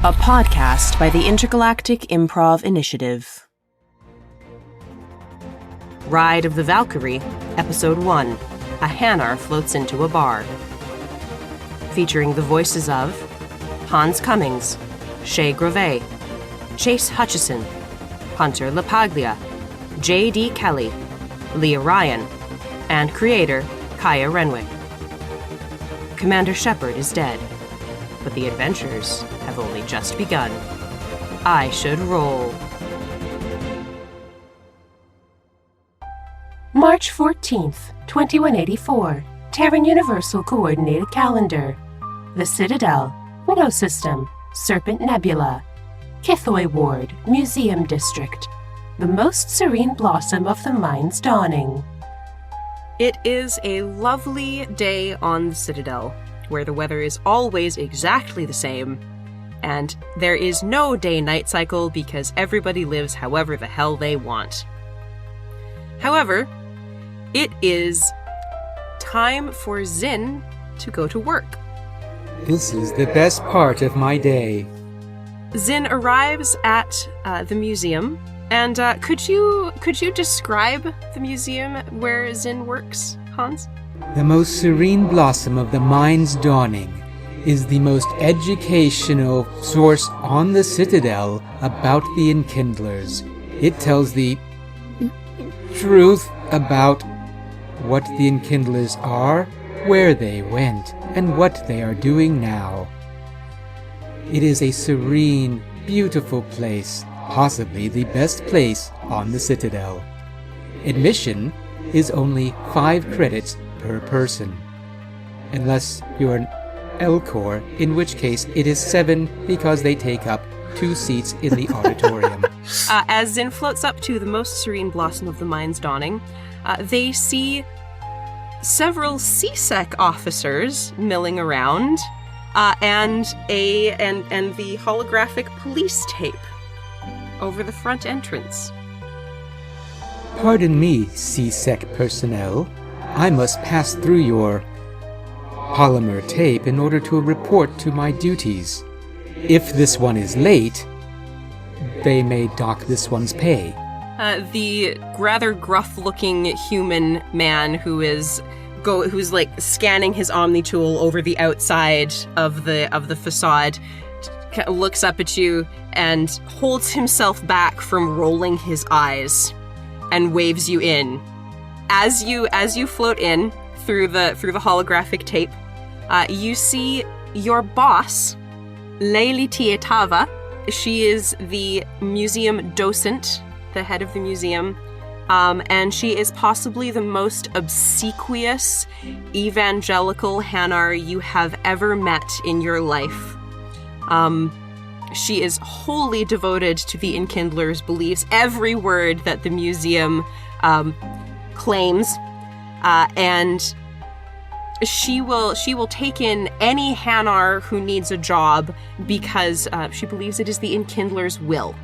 a podcast by the Intergalactic Improv Initiative. Ride of the Valkyrie, Episode 1, A Hanar Floats into a Bar. Featuring the voices of Hans Cummings, Grové, Chase Hutchison, Hunter LaPaglia, J.D. Kelly, Leah Ryan, and creator Kaya Renwick. Commander Shepard is dead, but the adventures have only just begun. I should roll. March 14th, 2184. Terran Universal Coordinated Calendar. The Citadel, Widow System, Serpent Nebula. Kithoy Ward, Museum District. The most serene blossom of the mind's dawning. It is a lovely day on the Citadel, where the weather is always exactly the same, and there is no day-night cycle because everybody lives however the hell they want. However, it is time for Zyn to go to work. This is the best part of my day. Zyn arrives at the museum, and could you describe the museum where Zyn works, Hans? The most serene blossom of the mind's dawning is the most educational source on the Citadel about the Enkindlers. It tells the truth about what the Enkindlers are, where they went, and what they are doing now. It is a serene, beautiful place, possibly the best place on the Citadel. Admission is only 5 credits per person, unless you're an Elcor, in which case it is 7 because they take up 2 seats in the auditorium. As Zyn floats up to the most serene blossom of the mind's dawning, they see several CSEC officers milling around, and the holographic police tape over the front entrance. Pardon me, CSEC personnel. I must pass through your polymer tape in order to report to my duties. If this one is late, they may dock this one's pay. The rather gruff-looking human man who's like scanning his Omni tool over the outside of the facade looks up at you and holds himself back from rolling his eyes and waves you in. As you float in through the holographic tape, you see your boss, Leili Tietava. She is the museum docent, the head of the museum, and she is possibly the most obsequious evangelical Hanar you have ever met in your life. She is wholly devoted to the Enkindler's beliefs, every word that the museum claims, and she will take in any Hanar who needs a job because she believes it is the Enkindler's will.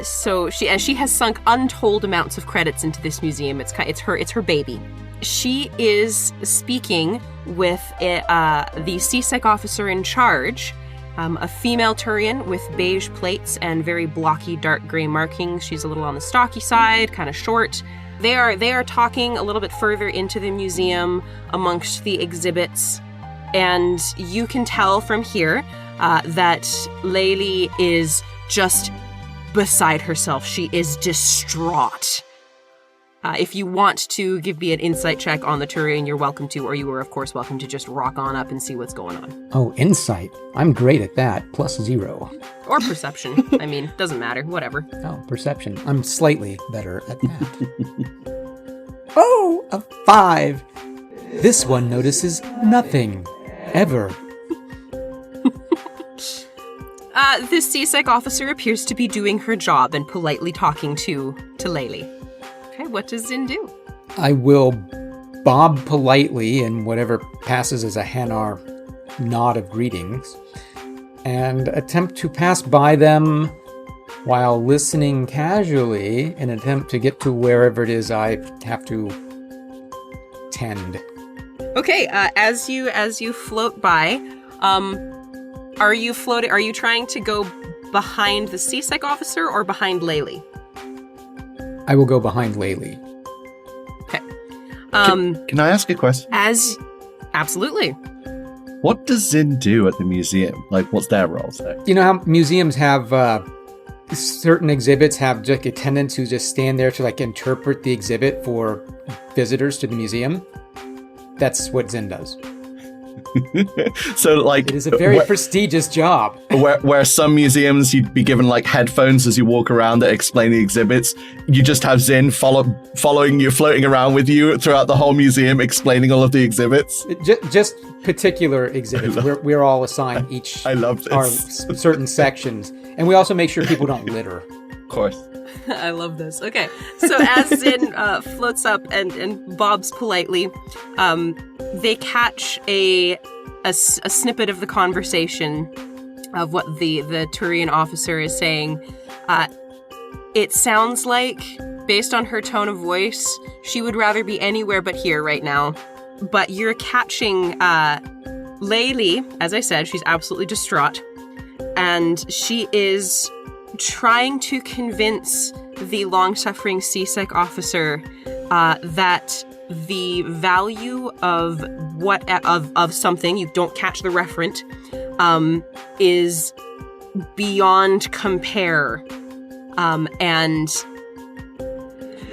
So she has sunk untold amounts of credits into this museum. It's her baby. She is speaking with the CSEC officer in charge, a female Turian with beige plates and very blocky dark gray markings. She's a little on the stocky side, kind of short. They are talking a little bit further into the museum amongst the exhibits, and you can tell from here that Leili is just beside herself. She is distraught. If you want to give me an insight check on the Turian, you're welcome to, or you are, of course, welcome to just rock on up and see what's going on. Oh, insight. I'm great at that. +0. Or perception. I mean, doesn't matter. Whatever. Oh, perception. I'm slightly better at that. Oh, a 5. This one notices nothing. Ever. This CSEC officer appears to be doing her job and politely talking to Leili. Okay, what does Zyn do? I will bob politely in whatever passes as a Hanar nod of greetings and attempt to pass by them while listening casually in an attempt to get to wherever it is I have to tend. Okay, as you float by, Are you floating? Are you trying to go behind the CSEC officer or behind Laylee? I will go behind Laylee. Okay. Can I ask a question? Absolutely. What does Zyn do at the museum? Like, what's their role there? You know how museums have certain exhibits have just attendants who just stand there to like interpret the exhibit for visitors to the museum? That's what Zyn does. So, like, it is a very prestigious job. Where some museums you'd be given like headphones as you walk around that explain the exhibits, you just have Zyn following you, floating around with you throughout the whole museum, explaining all of the exhibits. Just particular exhibits. We're all assigned each. I love this. Our certain sections, and we also make sure people don't litter. Of course. I love this. Okay, so as Zyn floats up and bobs politely, they catch a snippet of the conversation of what the Turian officer is saying. It sounds like, based on her tone of voice, she would rather be anywhere but here right now. But you're catching Laylee, as I said, she's absolutely distraught, and she is trying to convince the long-suffering CSEC officer that the value of something, you don't catch the referent, is beyond compare, and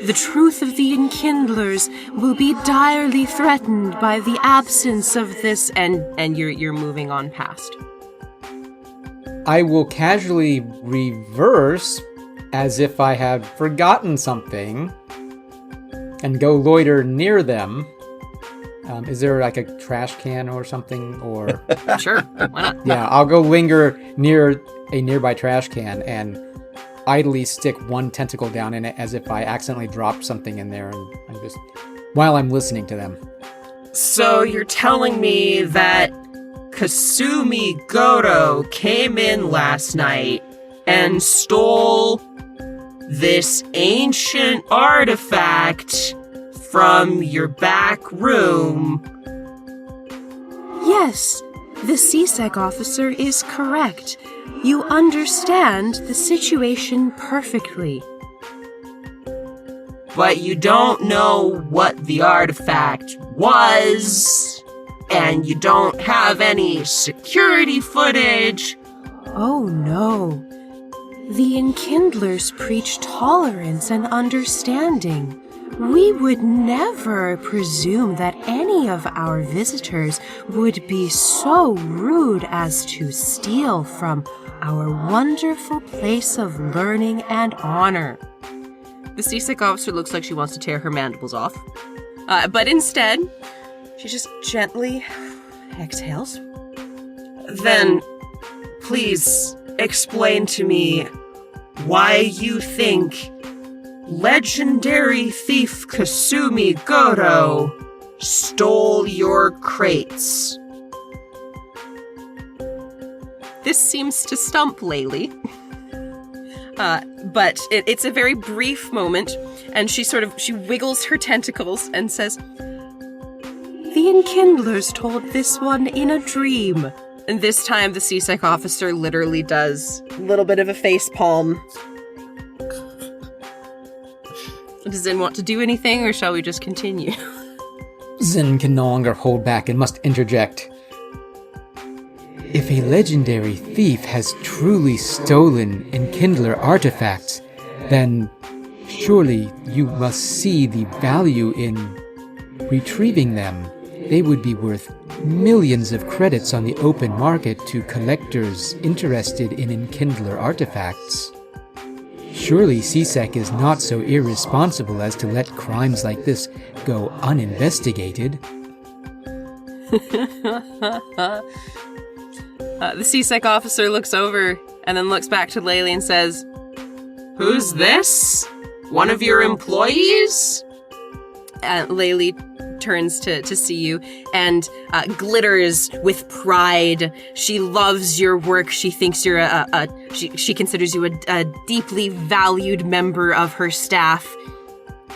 the truth of the Enkindlers will be direly threatened by the absence of this, and you're moving on past. I will casually reverse as if I had forgotten something and go loiter near them. Is there like a trash can or something? Or Sure, why not? Yeah, I'll go linger near a nearby trash can and idly stick one tentacle down in it as if I accidentally dropped something in there, and just while I'm listening to them. So you're telling me that Kasumi Goto came in last night and stole this ancient artifact from your back room? Yes, the CSEC officer is correct. You understand the situation perfectly. But you don't know what the artifact was, and you don't have any security footage. Oh no. The Enkindlers preach tolerance and understanding. We would never presume that any of our visitors would be so rude as to steal from our wonderful place of learning and honor. The CSEC officer looks like she wants to tear her mandibles off. But instead, she just gently exhales. Then, please explain to me why you think legendary thief Kasumi Goto stole your crates. This seems to stump Laylee. But it's a very brief moment, and she wiggles her tentacles and says, The Enkindlers told this one in a dream. And this time the CSEC officer literally does a little bit of a face palm. Does Zyn want to do anything, or shall we just continue? Zyn can no longer hold back and must interject. If a legendary thief has truly stolen Enkindler artifacts, then surely you must see the value in retrieving them. They would be worth millions of credits on the open market to collectors interested in Enkindler artifacts. Surely CSEC is not so irresponsible as to let crimes like this go uninvestigated. The CSEC officer looks over and then looks back to Laylee and says, Who's this? One of your employees? Laylee turns to see you and glitters with pride. She loves your work. She thinks you're she considers you a deeply valued member of her staff.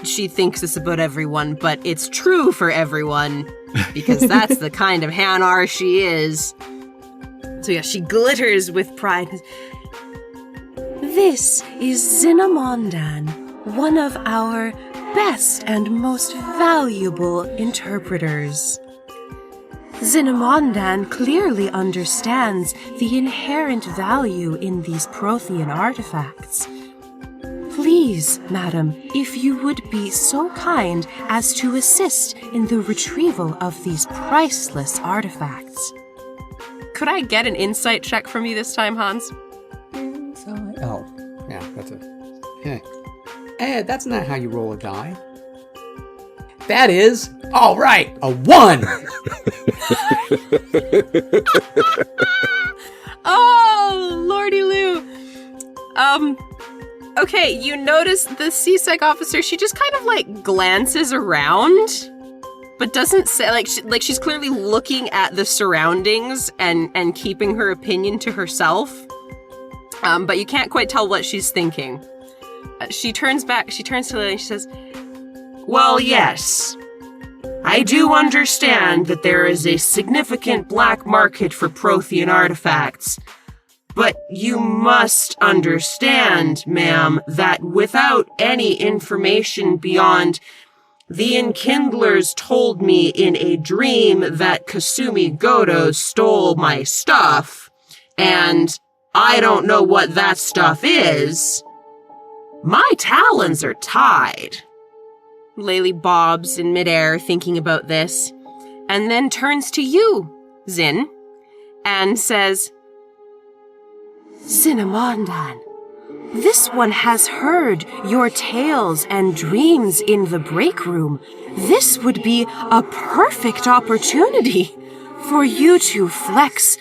She thinks this about everyone, but it's true for everyone because that's the kind of Hanar she is. So yeah, she glitters with pride. This is Zynamondan, one of our best and most valuable interpreters. Zynamondan clearly understands the inherent value in these Prothean artifacts. Please, madam, if you would be so kind as to assist in the retrieval of these priceless artifacts. Could I get an insight check from you this time, Hans? Oh, yeah, that's it. Yeah. That's not how you roll a die. That is, all right, a 1! Oh, lordy Lou. Okay, you notice the CSEC officer, she just kind of, like, glances around, but doesn't say, like she's clearly looking at the surroundings and keeping her opinion to herself. But you can't quite tell what she's thinking. She turns to Leah and she says, "Well, yes. I do understand that there is a significant black market for Prothean artifacts. But you must understand, ma'am, that without any information beyond the Enkindlers told me in a dream that Kasumi Goto stole my stuff, and I don't know what that stuff is. My talons are tied." Laylee bobs in midair thinking about this, and then turns to you, Zyn, and says, Zynamondan, this one has heard your tales and dreams in the break room. This would be a perfect opportunity for you to flex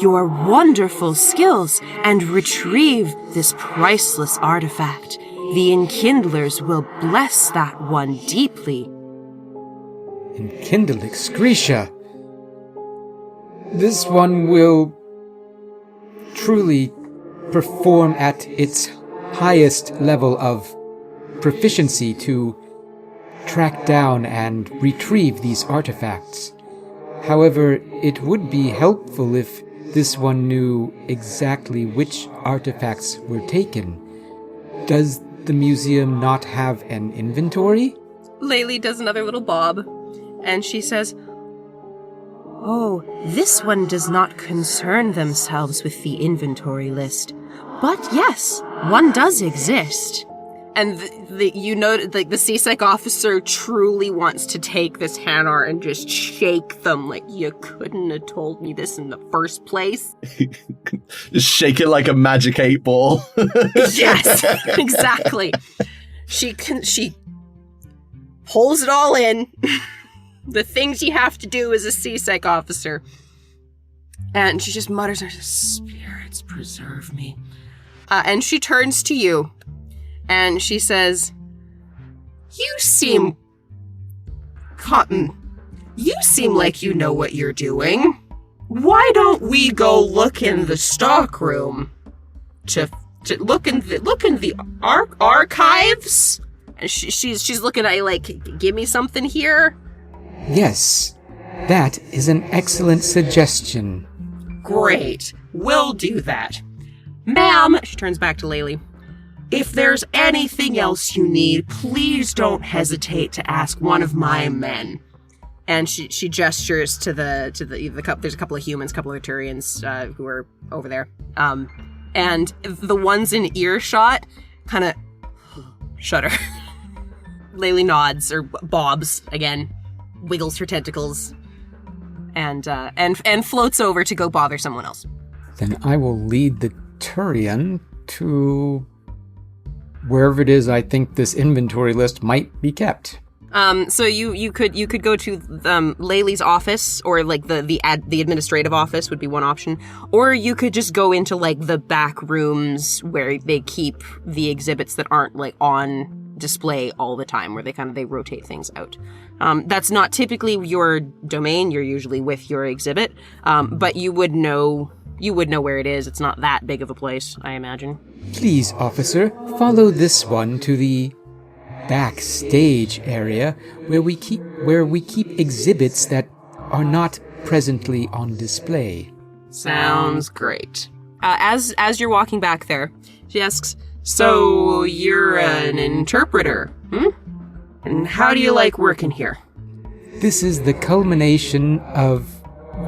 your wonderful skills and retrieve this priceless artifact. The Enkindlers will bless that one deeply. Enkindled excretia. This one will truly perform at its highest level of proficiency to track down and retrieve these artifacts. However, it would be helpful if this one knew exactly which artifacts were taken. Does the museum not have an inventory? Laylee does another little bob, and she says, Oh, this one does not concern themselves with the inventory list. But yes, one does exist. And the CSEC officer truly wants to take this Hanar and just shake them like, you couldn't have told me this in the first place. Just shake it like a magic 8-ball. Yes, exactly. She pulls it all in. The things you have to do as a CSEC officer. And she just mutters, "Spirits preserve me." And she turns to you. And she says, You seem like you know what you're doing. Why don't we go look in the stockroom to look in the archives? And she's looking at you like, give me something here. Yes, that is an excellent suggestion. Great, we'll do that. Ma'am, she turns back to Laylee. If there's anything else you need, please don't hesitate to ask one of my men. And she gestures to the there's a couple of humans, a couple of Arturians who are over there. And the ones in earshot kind of shudder. Laylee nods or bobs again, wiggles her tentacles, and floats over to go bother someone else. Then I will lead the Turian to wherever it is I think this inventory list might be kept. So you could go to Laylee's office, or like the administrative office would be one option, or you could just go into like the back rooms where they keep the exhibits that aren't like on display all the time, where they rotate things out. That's not typically your domain. You're usually with your exhibit, but you would know where it is. It's not that big of a place, I imagine. Please, officer, follow this one to the backstage area where we keep exhibits that are not presently on display. Sounds great. As you're walking back there, she asks, "So you're an interpreter, hmm? And how do you like working here?" This is the culmination of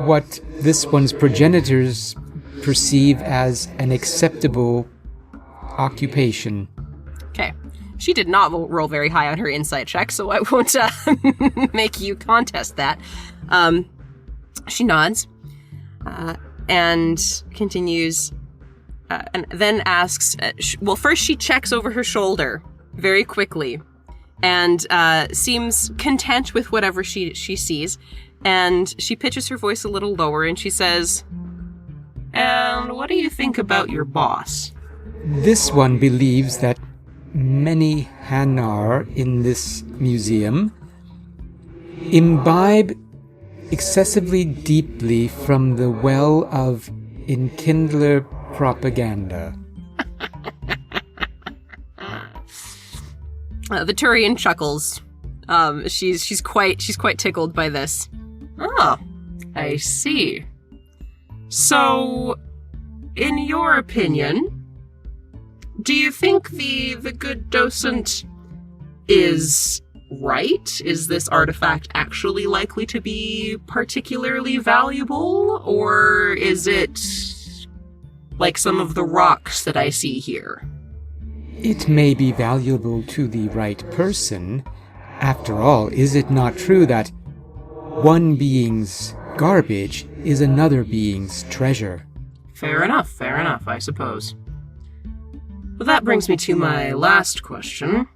what this one's progenitors perceive as an acceptable occupation. Okay. She did not roll very high on her insight check, so I won't make you contest that. She nods and continues, and then asks, first she checks over her shoulder very quickly and seems content with whatever she sees, and she pitches her voice a little lower and she says, "And what do you think about your boss?" This one believes that many Hanar in this museum imbibe excessively deeply from the well of Enkindler propaganda. The Turian chuckles. She's quite tickled by this. Oh, I see. So, in your opinion, do you think the good docent is right? Is this artifact actually likely to be particularly valuable, or is it like some of the rocks that I see here? It may be valuable to the right person. After all, is it not true that one being's garbage is another being's treasure? Fair enough, I suppose. Well, that brings me to my last question.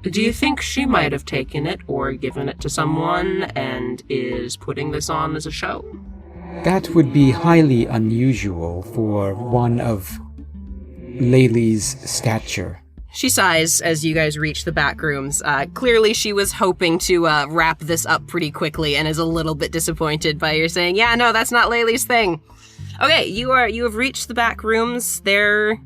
Do you think she might have taken it or given it to someone and is putting this on as a show? That would be highly unusual for one of Laylee's stature. She sighs as you guys reach the back rooms. Clearly she was hoping to wrap this up pretty quickly and is a little bit disappointed by your saying, "Yeah, no, that's not Laylee's thing." Okay, you have reached the back rooms. They're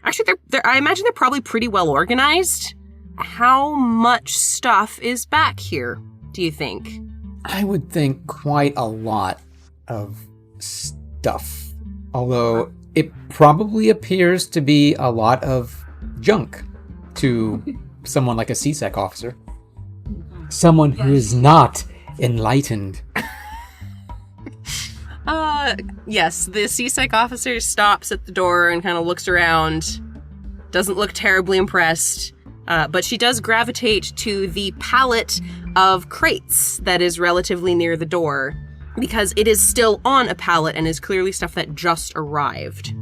I imagine they're probably pretty well organized. How much stuff is back here, do you think? I would think quite a lot of stuff. Although it probably appears to be a lot of junk to someone like a CSEC officer. Someone who is not enlightened. Yes, the CSEC officer stops at the door and kind of looks around. Doesn't look terribly impressed. But she does gravitate to the pallet of crates that is relatively near the door, because it is still on a pallet and is clearly stuff that just arrived.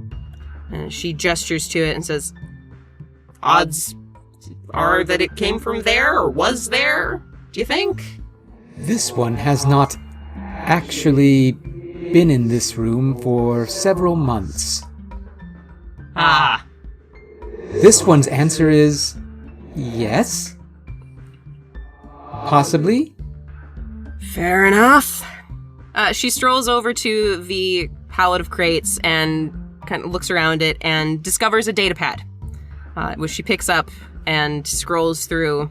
And she gestures to it and says, "Odds are that it came from there or was there, do you think?" This one has not actually been in this room for several months. Ah. This one's answer is yes. Possibly. Fair enough. She strolls over to the pallet of crates and kind of looks around it and discovers a datapad, which she picks up and scrolls through.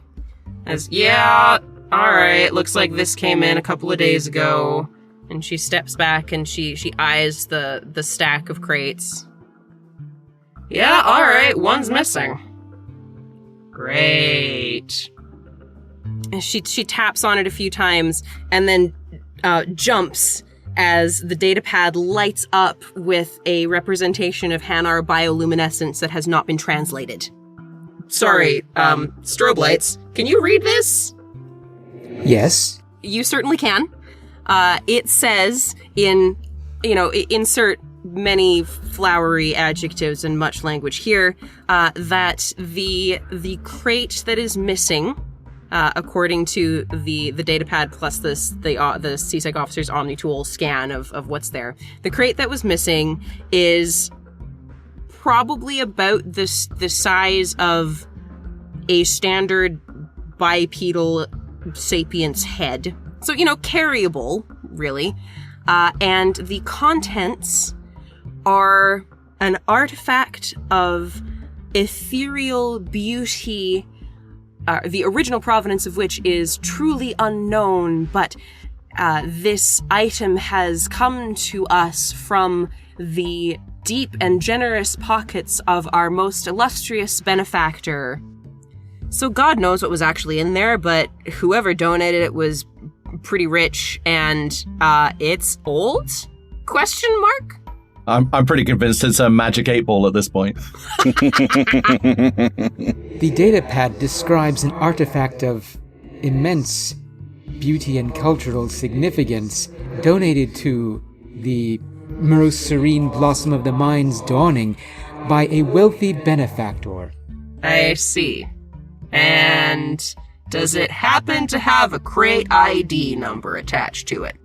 As, "Yeah, alright, looks like this came in a couple of days ago." And she steps back and she eyes the stack of crates. "Yeah, alright, one's missing." "Great." And she taps on it a few times and then jumps as the datapad lights up with a representation of Hanar bioluminescence that has not been translated. "Sorry, strobe lights. Can you read this?" Yes. You certainly can. It says in, insert many flowery adjectives and much language here, that the crate that is missing, according to the datapad plus the CSEC officer's OmniTool scan of what's there, the crate that was missing is probably about the size of a standard bipedal sapient's head. So, carryable, really. And the contents are an artifact of ethereal beauty, the original provenance of which is truly unknown, but this item has come to us from the deep and generous pockets of our most illustrious benefactor. So God knows what was actually in there, but whoever donated it was pretty rich, and it's old? Question mark? I'm pretty convinced it's a magic 8-ball at this point. The datapad describes an artifact of immense beauty and cultural significance donated to the most serene blossom of the mind's dawning by a wealthy benefactor. I see. And does it happen to have a crate ID number attached to it?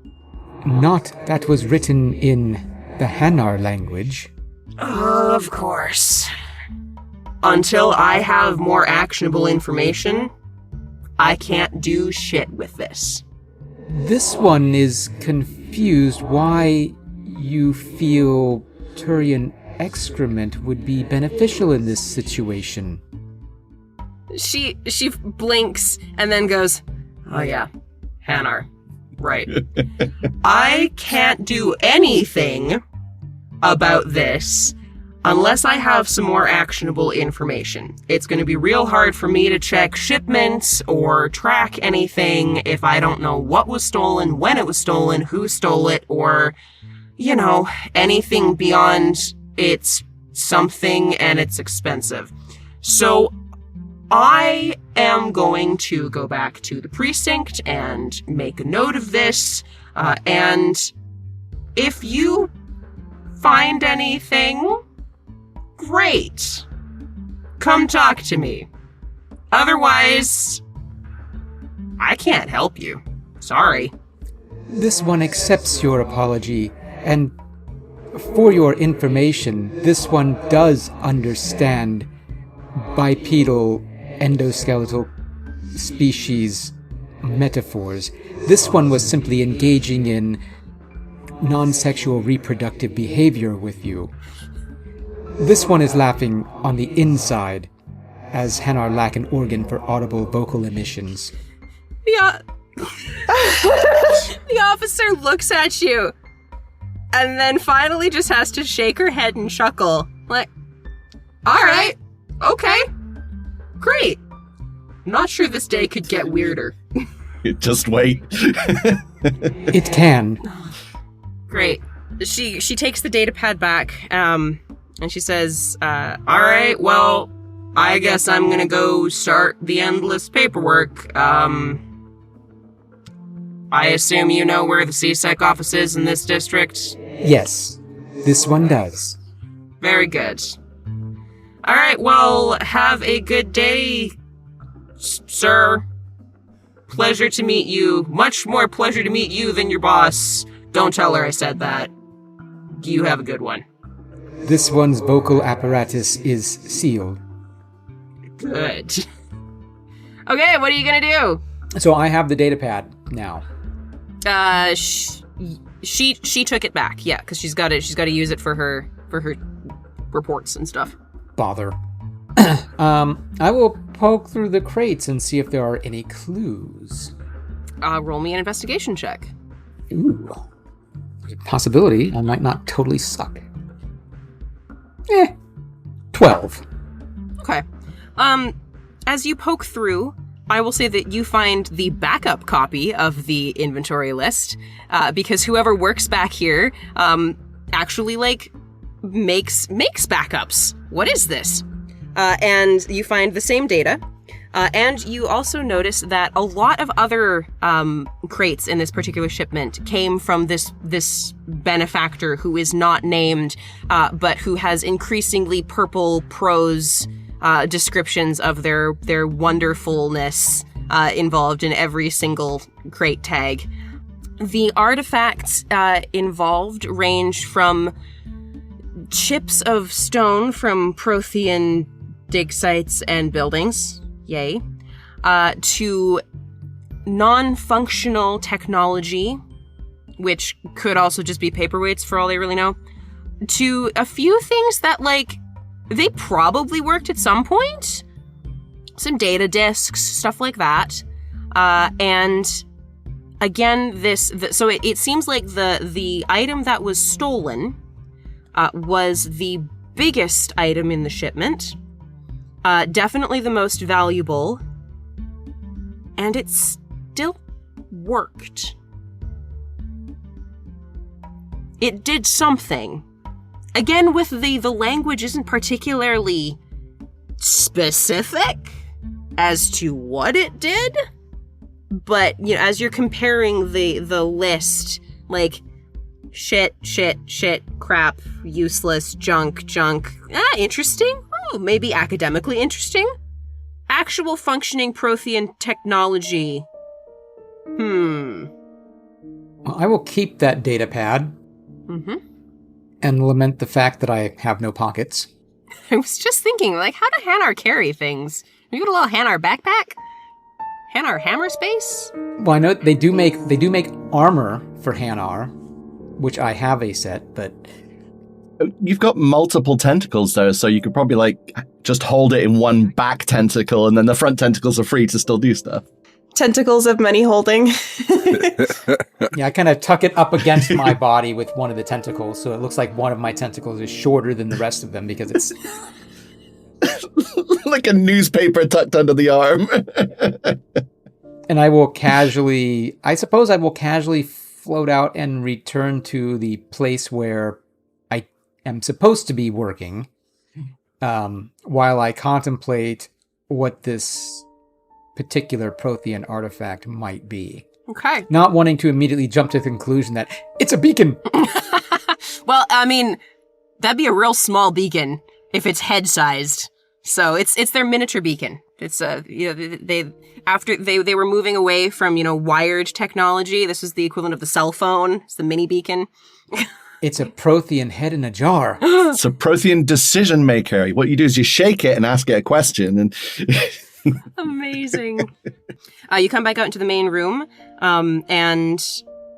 Not that was written in the Hanar language. Of course. Until I have more actionable information, I can't do shit with this. This one is confused why you feel Turian excrement would be beneficial in this situation. She blinks and then goes, oh yeah, Hanar. Right. I can't do anything about this unless I have some more actionable information. It's going to be real hard for me to check shipments or track anything if I don't know what was stolen, when it was stolen, who stole it, or, you know, anything beyond it's something and it's expensive. So I am going to go back to the precinct and make a note of this, and if you find anything, great. Come talk to me. Otherwise, I can't help you. Sorry. This one accepts your apology, and for your information, this one does understand bipedal endoskeletal species metaphors. This one was simply engaging in non-sexual reproductive behavior with you. This one is laughing on the inside, as Hanar lack an organ for audible vocal emissions. The officer looks at you and then finally just has to shake her head and chuckle. Like, all right, okay, great. I'm not sure this day could get weirder. Just wait. It can. Great. She takes the datapad back, and she says, all right, well, I guess I'm gonna go start the endless paperwork. I assume you know where the CSEC office is in this district? Yes, this one does. Very good. All right, well, have a good day, sir. Pleasure to meet you. Much more pleasure to meet you than your boss. Don't tell her I said that. You have a good one. This one's vocal apparatus is sealed. Good. Okay, what are you gonna do? So I have the datapad now. She took it back, yeah, because she's got to use it for her reports and stuff. Bother. I will poke through the crates and see if there are any clues. Roll me an investigation check. Ooh. There's a possibility I might not totally suck. 12. Okay. As you poke through, I will say that you find the backup copy of the inventory list, because whoever works back here, actually, makes backups. What is this? And you find the same data, and you also notice that a lot of other crates in this particular shipment came from this benefactor who is not named, but who has increasingly purple prose descriptions of their wonderfulness involved in every single crate tag. The artifacts involved range from chips of stone from Prothean dig sites and buildings, yay, to non-functional technology, which could also just be paperweights for all they really know, to a few things that, they probably worked at some point. Some data disks, stuff like that. And again, so it seems like the item that was stolen was the biggest item in the shipment, definitely the most valuable, and it still worked. It did something. Again, with the language isn't particularly specific as to what it did, but as you're comparing the list, like shit, crap, useless, junk, interesting. Oh, maybe academically interesting. Actual functioning Prothean technology. Well, I will keep that data pad. Mm-hmm. And lament the fact that I have no pockets. I was just thinking, how do Hanar carry things? You got a little Hanar backpack? Hanar hammer space? Well, I know they do make armor for Hanar, which I have a set, but you've got multiple tentacles though, so you could probably just hold it in one back tentacle, and then the front tentacles are free to still do stuff. Tentacles of many holding. Yeah, I kind of tuck it up against my body with one of the tentacles, so it looks like one of my tentacles is shorter than the rest of them because it's like a newspaper tucked under the arm. And I suppose I will casually float out and return to the place where I am supposed to be working, while I contemplate what this particular Prothean artifact might be. Okay. Not wanting to immediately jump to the conclusion that it's a beacon. Well, I mean, that'd be a real small beacon if it's head-sized. So it's their miniature beacon. It's they were moving away from wired technology. This is the equivalent of the cell phone. It's the mini beacon. It's a Prothean head in a jar. It's a Prothean decision maker. What you do is you shake it and ask it a question, and amazing. You come back out into the main room, and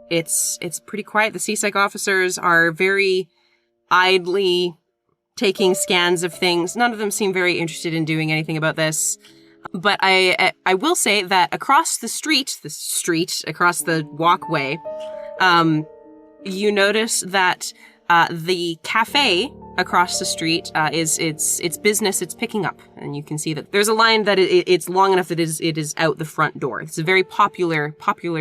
it's pretty quiet. The CSEC officers are very idly taking scans of things. None of them seem very interested in doing anything about this. But I will say that across the street, across the walkway, you notice that the cafe across the street is its business. It's picking up, and you can see that there's a line that it's long enough that it is out the front door. It's a very popular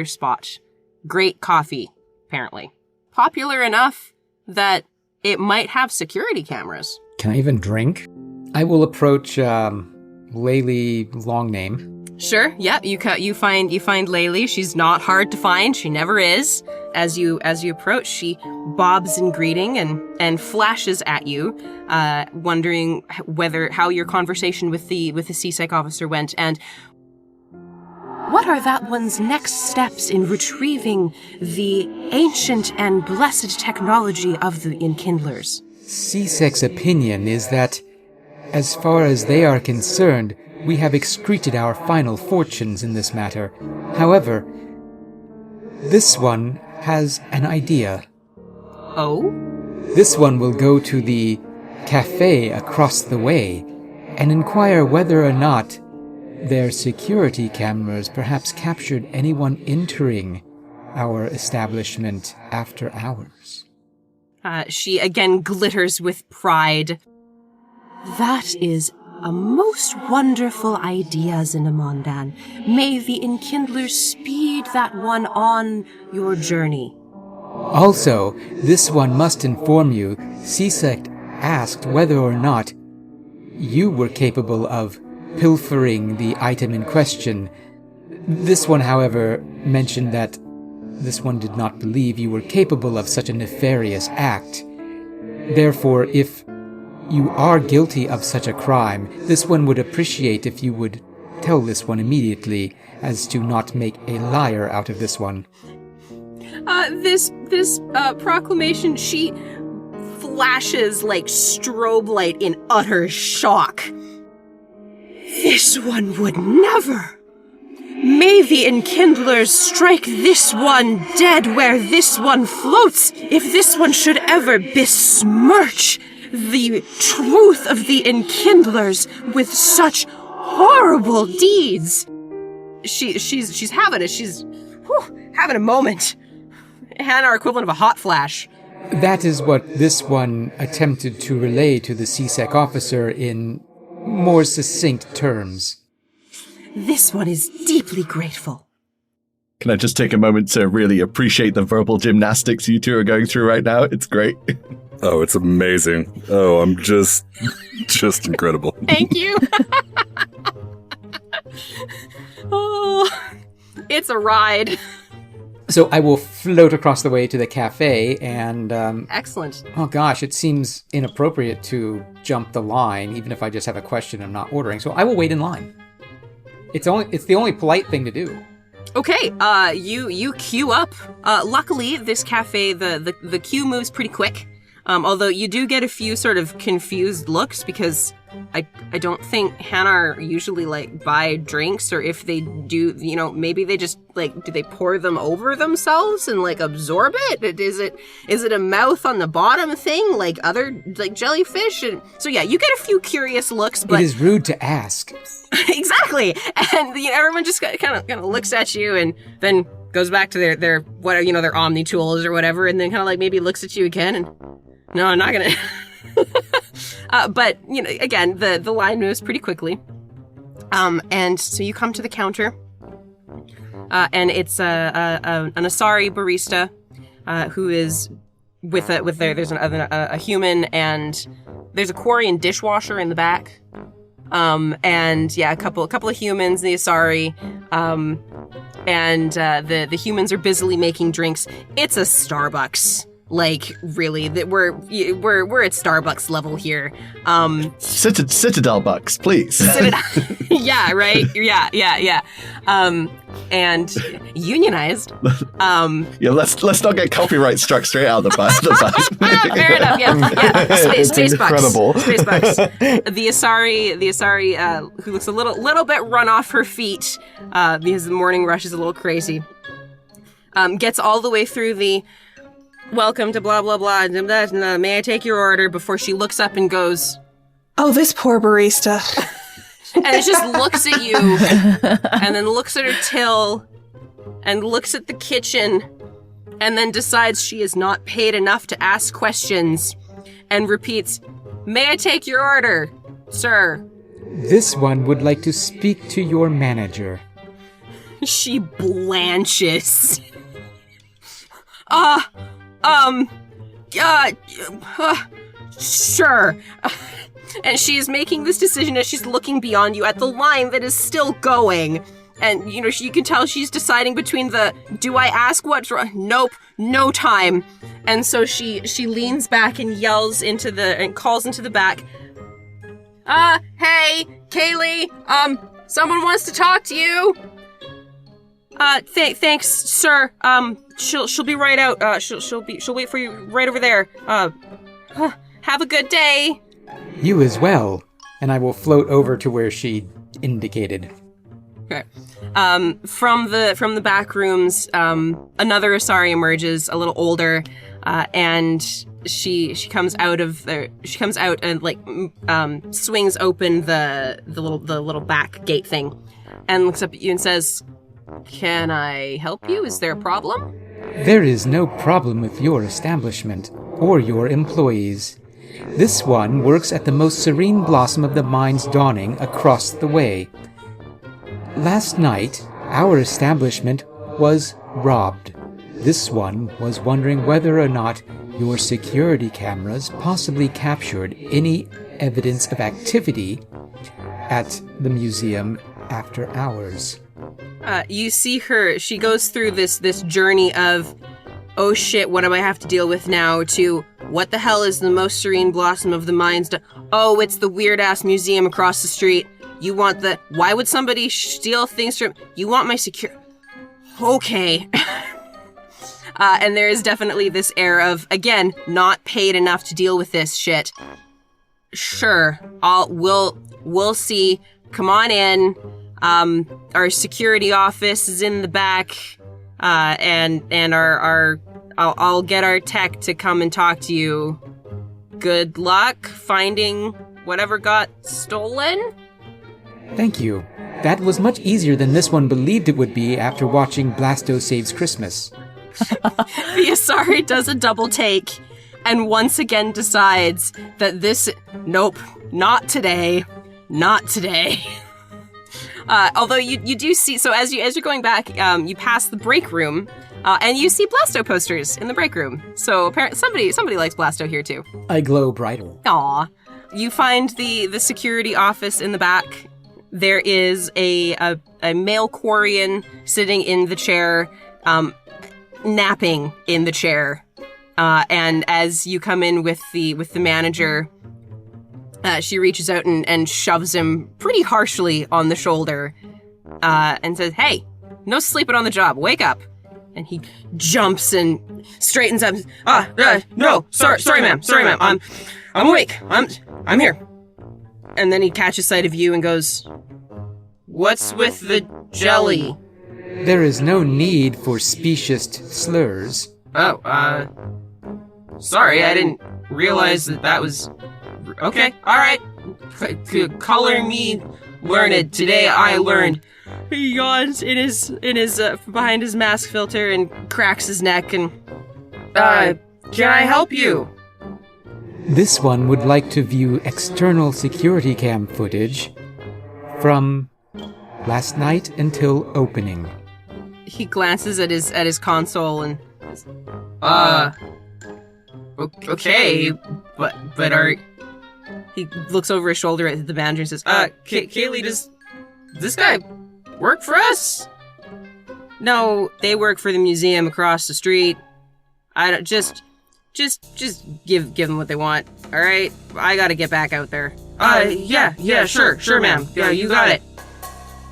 spot. Great coffee, apparently. Popular enough that it might have security cameras. Can I even drink? I will approach Laylee Longname. Sure. Yeah. You find Laylee. She's not hard to find. She never is. As you approach, she bobs in greeting and flashes at you, wondering how your conversation with the CSEC officer went, and what are that one's next steps in retrieving the ancient and blessed technology of the Enkindlers? CSEC's opinion is that, as far as they are concerned, we have excreted our final fortunes in this matter. However, this one has an idea. Oh? This one will go to the cafe across the way and inquire whether or not their security cameras perhaps captured anyone entering our establishment after hours. She again glitters with pride. That is a most wonderful idea, Zynamondan. May the Enkindlers speed that one on your journey. Also, this one must inform you, CSEC asked whether or not you were capable of pilfering the item in question. This one, however, mentioned that this one did not believe you were capable of such a nefarious act. Therefore, if you are guilty of such a crime, this one would appreciate if you would tell this one immediately, as to not make a liar out of this one. This proclamation, she flashes like strobe light in utter shock. This one would never! May the Enkindlers strike this one dead where this one floats, if this one should ever besmirch the truth of the Enkindlers with such horrible deeds. She's having it. She's having a moment. Hanar equivalent of a hot flash. That is what this one attempted to relay to the CSEC officer in more succinct terms. This one is deeply grateful. Can I just take a moment to really appreciate the verbal gymnastics you two are going through right now? It's great. Oh, it's amazing. Oh, I'm just incredible. Thank you. Oh, it's a ride. So I will float across the way to the cafe and... Excellent. Oh gosh, it seems inappropriate to jump the line, even if I just have a question I'm not ordering. So I will wait in line. It's the only polite thing to do. Okay, you queue up. Luckily, this cafe, the queue moves pretty quick. Although you do get a few sort of confused looks because I don't think Hanar usually buy drinks, or if they do, maybe they just do they pour them over themselves and absorb it? Is it a mouth on the bottom thing like other jellyfish? And so yeah, you get a few curious looks, but it is rude to ask. Exactly, and everyone just kind of looks at you and then goes back to their their omni tools or whatever, and then kind of maybe looks at you again and no, I'm not gonna. But again, the line moves pretty quickly, and so you come to the counter, and it's an Asari barista who is there's a human, and there's a Quarian dishwasher in the back, and yeah, a couple of humans, the Asari, and the humans are busily making drinks. It's a Starbucks. Really, that we're at Starbucks level here. Citadel Bucks, please. Yeah, right. Yeah. And unionized. Yeah, let's not get copyright struck straight out the butt. Fair enough. Yeah. Space incredible. Bucks. Space Bucks. The Asari, who looks a little bit run off her feet, because the morning rush is a little crazy. Gets all the way through the welcome to blah, blah, blah, may I take your order, before she looks up and goes, Oh, this poor barista. and it just looks at you, and then looks at her till, and looks at the kitchen, and then decides she is not paid enough to ask questions, and repeats, may I take your order, sir? This one would like to speak to your manager. She blanches. Sure. And she's making this decision as she's looking beyond you at the line that is still going. And, you can tell she's deciding between do I ask what's wrong? Nope, no time. And so she leans back and yells and calls into the back. Hey, Kaylee, someone wants to talk to you. Thanks, sir. She'll be right out. She'll wait for you right over there. Have a good day. You as well. And I will float over to where she indicated. Okay. From the back rooms, another Asari emerges, a little older, and she comes out and swings open the little back gate thing, and looks up at you and says, "Can I help you? Is there a problem?" There is no problem with your establishment or your employees. This one works at the most serene blossom of the mind's dawning across the way. Last night, our establishment was robbed. This one was wondering whether or not your security cameras possibly captured any evidence of activity at the museum after hours. You see her, she goes through this journey of, oh shit, what do I have to deal with now, to what the hell is the most serene blossom of the mind's oh, it's the weird-ass museum across the street. You want why would somebody steal things from, you want my okay. And there is definitely this air of, again, not paid enough to deal with this shit. Sure, we'll see. Come on in. Our security office is in the back, and I'll get our tech to come and talk to you. Good luck finding whatever got stolen. Thank you. That was much easier than this one believed it would be after watching Blasto Saves Christmas. The Asari does a double take and once again decides that nope, not today. Not today. Although you do see, so as you're going back, you pass the break room, and you see Blasto posters in the break room. So apparently somebody likes Blasto here too. I glow brighter. Aw. You find the security office in the back. There is a male Quarian sitting in the chair, napping in the chair. And as you come in with the manager, she reaches out and shoves him pretty harshly on the shoulder, and says, "Hey, no sleeping on the job. Wake up." And he jumps and straightens up. No, sorry, ma'am. I'm awake. I'm here. And then he catches sight of you and goes, "What's with the jelly?" There is no need for specious slurs. Oh, sorry, I didn't realize that was... Okay, alright. Color me learned. Today I learned. He yawns in his behind his mask filter and cracks his neck and... can I help you? This one would like to view external security cam footage from last night until opening. He glances at his console and... Okay, but are... He looks over his shoulder at the manager and says, Kaylee, does this guy work for us? No, they work for the museum across the street. I don't... Just give them what they want, alright? I gotta get back out there. Yeah, sure, ma'am. Yeah, you got it.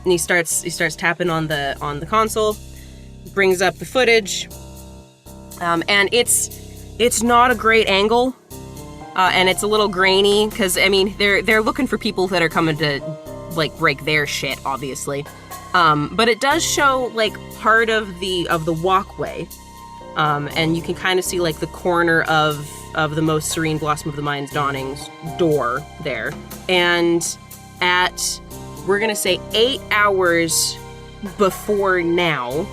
And he starts tapping on the console, brings up the footage, and it's not a great angle, and it's a little grainy, because, I mean, they're looking for people that are coming to, like, break their shit, obviously. But it does show, like, part of the walkway, and you can kind of see, like, the corner of the most serene Blossom of the Mind's Dawning's door there. And at, we're gonna say 8 hours before now,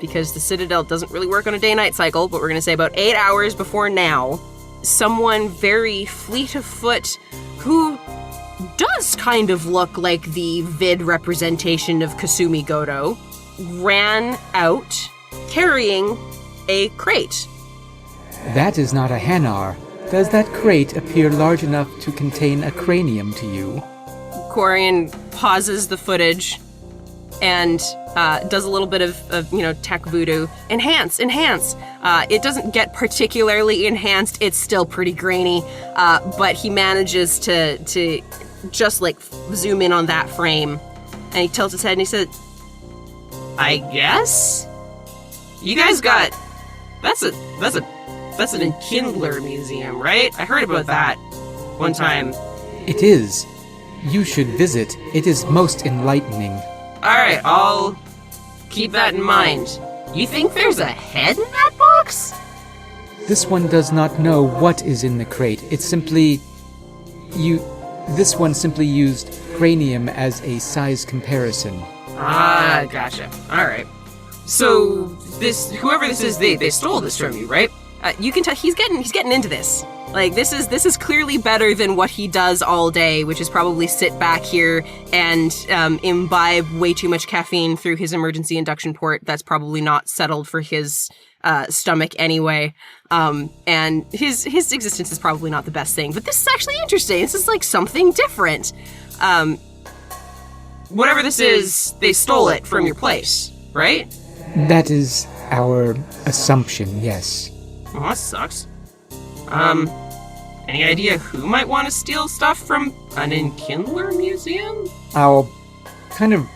because the Citadel doesn't really work on a day-night cycle, but we're gonna say about 8 hours before now, someone very fleet of foot who does kind of look like the vid representation of Kasumi Goto ran out carrying a crate. That is not a Hanar. Does that crate appear large enough to contain a cranium to you? Quarian pauses the footage and does a little bit of tech voodoo. Enhance. It doesn't get particularly enhanced. It's still pretty grainy, but he manages to just like zoom in on that frame, and he tilts his head and he said, "I guess you guys got that's an Enkindler museum, right? I heard about that one time." It is. You should visit. It is most enlightening. Alright, I'll keep that in mind. You think there's a head in that box? This one does not know what is in the crate. It's simply... This one simply used cranium as a size comparison. Ah, gotcha. Alright. So, whoever this is, they stole this from you, right? You can tell he's getting into this. Like, this is clearly better than what he does all day, which is probably sit back here and imbibe way too much caffeine through his emergency induction port that's probably not settled for his stomach anyway. And his existence is probably not the best thing. But this is actually interesting. This is like something different. Whatever this is, they stole it from your place, right? That is our assumption, yes. Well, that sucks. Any idea who might want to steal stuff from an Enkindler museum? I'll kind of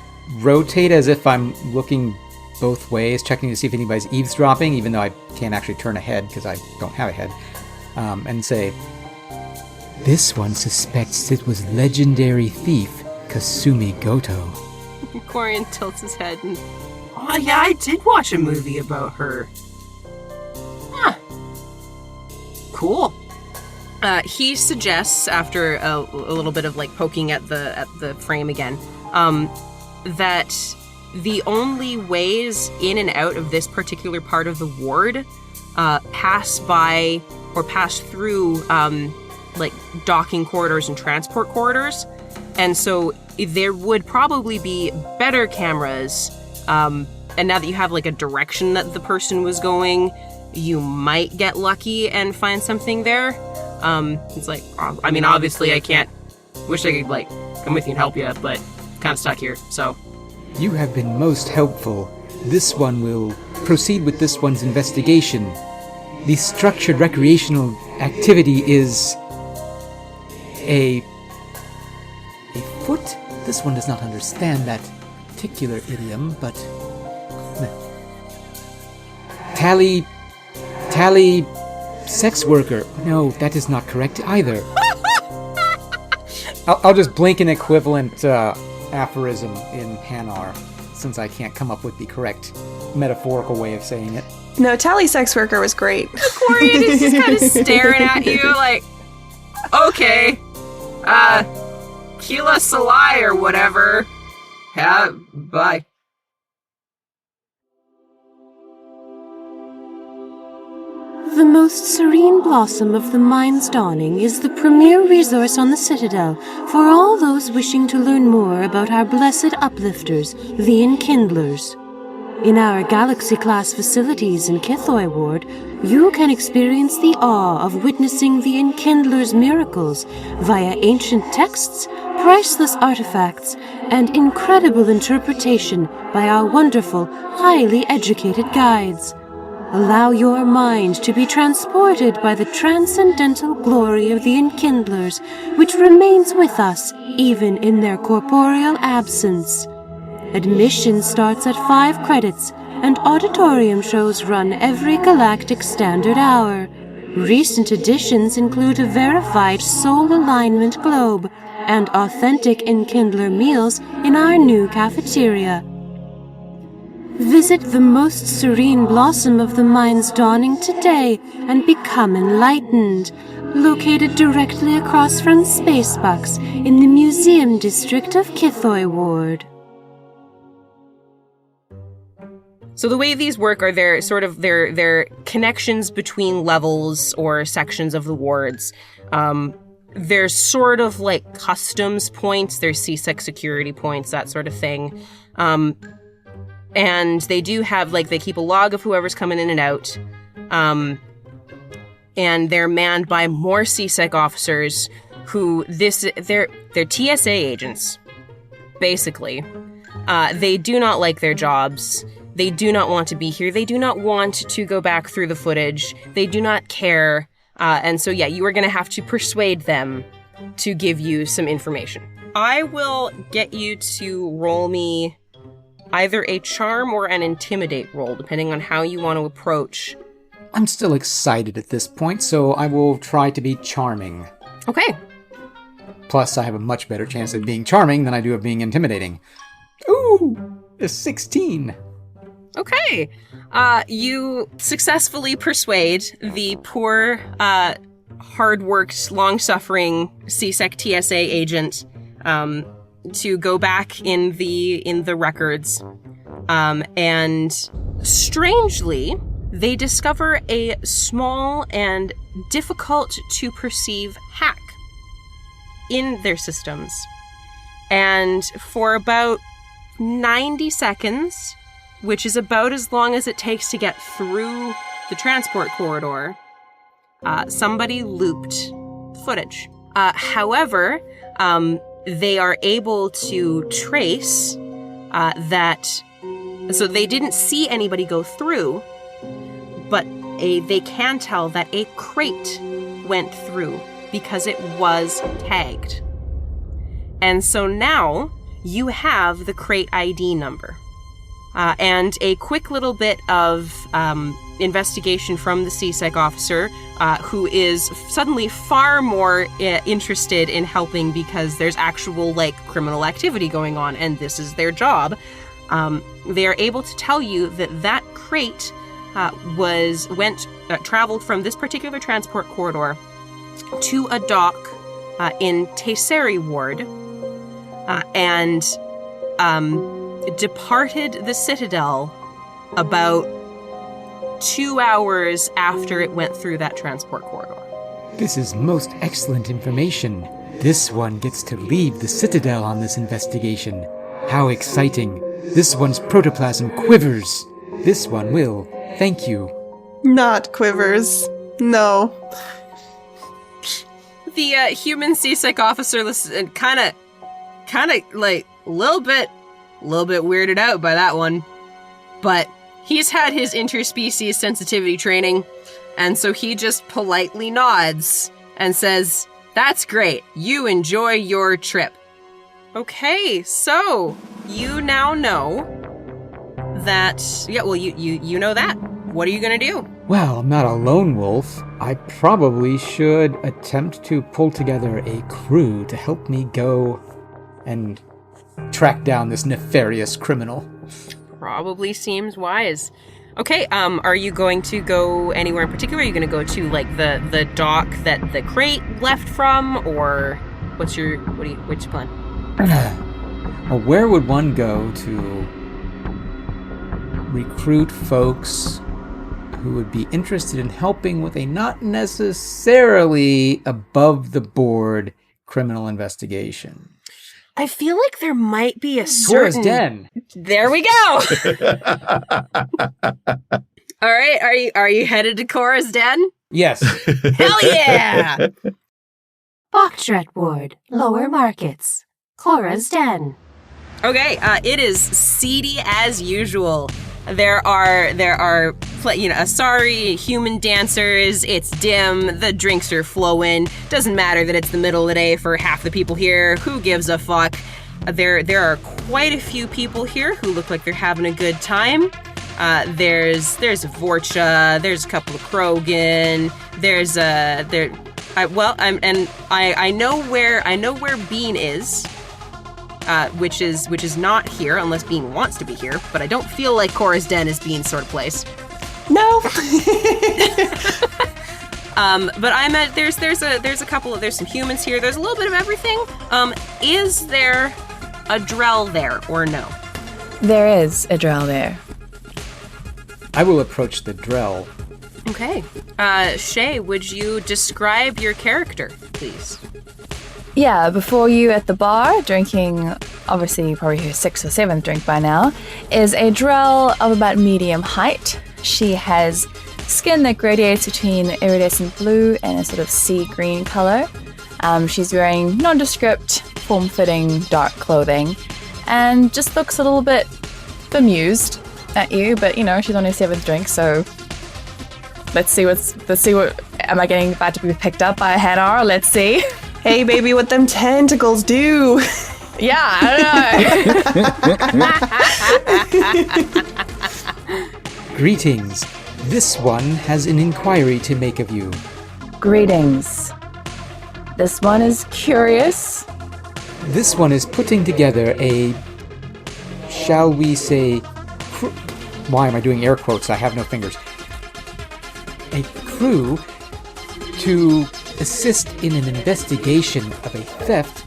rotate as if I'm looking both ways, checking to see if anybody's eavesdropping, even though I can't actually turn a head because I don't have a head, and say, "This one suspects it was legendary thief Kasumi Goto." Quarian tilts his head and, "Oh yeah, I did watch a movie about her." Huh. Cool. He suggests, after a little bit of like poking at the frame again, that the only ways in and out of this particular part of the ward pass by or pass through like docking corridors and transport corridors. And so there would probably be better cameras. And now that you have like a direction that the person was going, you might get lucky and find something there. It's like, I mean, obviously I can't, wish I could like come with you and help you, but kind of stuck here, so. You have been most helpful. This one will proceed with this one's investigation. The structured recreational activity is a foot? This one does not understand that particular idiom, but... Tally sex worker. No, that is not correct either. I'll just blink an equivalent aphorism in Hanar, since I can't come up with the correct metaphorical way of saying it. No, Tally sex worker was great. Corian is just kind of staring at you like, okay, Kila Salai or whatever. Yeah, bye. The most serene blossom of the mind's dawning is the premier resource on the Citadel for all those wishing to learn more about our blessed uplifters, the Enkindlers. In our Galaxy-class facilities in Kithoi Ward, you can experience the awe of witnessing the Enkindlers' miracles via ancient texts, priceless artifacts, and incredible interpretation by our wonderful, highly educated guides. Allow your mind to be transported by the transcendental glory of the Enkindlers, which remains with us even in their corporeal absence. Admission starts at 5 credits, and auditorium shows run every galactic standard hour. Recent additions include a verified soul alignment globe and authentic Enkindler meals in our new cafeteria. Visit the most serene blossom of the mind's dawning today and become enlightened. Located directly across from Spacebucks in the Museum District of Kithoi Ward. So the way these work are they're connections between levels or sections of the wards. There's sort of like customs points, there's CSEC security points, that sort of thing. And they do have, like, they keep a log of whoever's coming in and out. And they're manned by more CSEC officers who they're TSA agents, basically. They do not like their jobs. They do not want to be here. They do not want to go back through the footage. They do not care. And so, yeah, you are going to have to persuade them to give you some information. I will get you to roll me either a charm or an intimidate roll, depending on how you want to approach. I'm still excited at this point, so I will try to be charming. Okay. Plus, I have a much better chance of being charming than I do of being intimidating. Ooh, a 16. Okay. You successfully persuade the poor, hard-worked, long-suffering CSEC TSA agent to go back in the records. And strangely, they discover a small and difficult to perceive hack in their systems. And for about 90 seconds, which is about as long as it takes to get through the transport corridor, somebody looped footage. However, they are able to trace that, so they didn't see anybody go through, but they can tell that a crate went through because it was tagged. And so now you have the crate ID number. And a quick little bit of investigation from the CSEC officer, who is suddenly far more interested in helping because there's actual, like, criminal activity going on, and this is their job. They are able to tell you that crate traveled from this particular transport corridor to a dock in Tesseri Ward, and departed the Citadel about 2 hours after it went through that transport corridor. This is most excellent information. This one gets to leave the Citadel on this investigation. How exciting. This one's protoplasm quivers. This one will. Thank you. Not quivers. No. The human seasick officer listened, kind of like a little bit weirded out by that one. But he's had his interspecies sensitivity training, and so he just politely nods and says, "That's great. You enjoy your trip." Okay, so you now know that. Yeah, well, you know that. What are you gonna do? Well, I'm not a lone wolf. I probably should attempt to pull together a crew to help me go and track down this nefarious criminal. Probably seems wise. Okay, are you going to go anywhere in particular? Are you going to go to, like, the dock that the crate left from, or what's your plan? Well, where would one go to recruit folks who would be interested in helping with a not necessarily above-the-board criminal investigation? I feel like there might be a Cora's certain... Den. There we go! All right, are you headed to Cora's Den? Yes. Hell yeah! Boctret Ward, Lower Markets, Cora's Den. Okay, it is seedy as usual. There are Asari, human dancers, it's dim, the drinks are flowing. Doesn't matter that it's the middle of the day for half the people here. Who gives a fuck? There are quite a few people here who look like they're having a good time. There's a vorcha, there's a couple of krogan, I know where Bean is. Which is not here unless Bean wants to be here, but I don't feel like Cora's Den is Bean's sort of place. No. But I'm at there's some humans here. There's a little bit of everything. Is there a drell there or no? There is a drell there. I will approach the drell. Okay. Shay, would you describe your character, please? Yeah, before you at the bar, drinking, obviously probably her 6th or 7th drink by now, is a drell of about medium height. She has skin that gradiates between iridescent blue and a sort of sea green color. She's wearing nondescript, form-fitting, dark clothing, and just looks a little bit bemused at you, but you know, she's on her 7th drink, so let's see what, am I getting about to be picked up by a Hanar? Let's see. Hey, baby, what them tentacles do? Yeah, I don't know. Greetings. This one has an inquiry to make of you. Greetings. This one is curious. This one is putting together a, shall we say, why am I doing air quotes? I have no fingers. A crew to assist in an investigation of a theft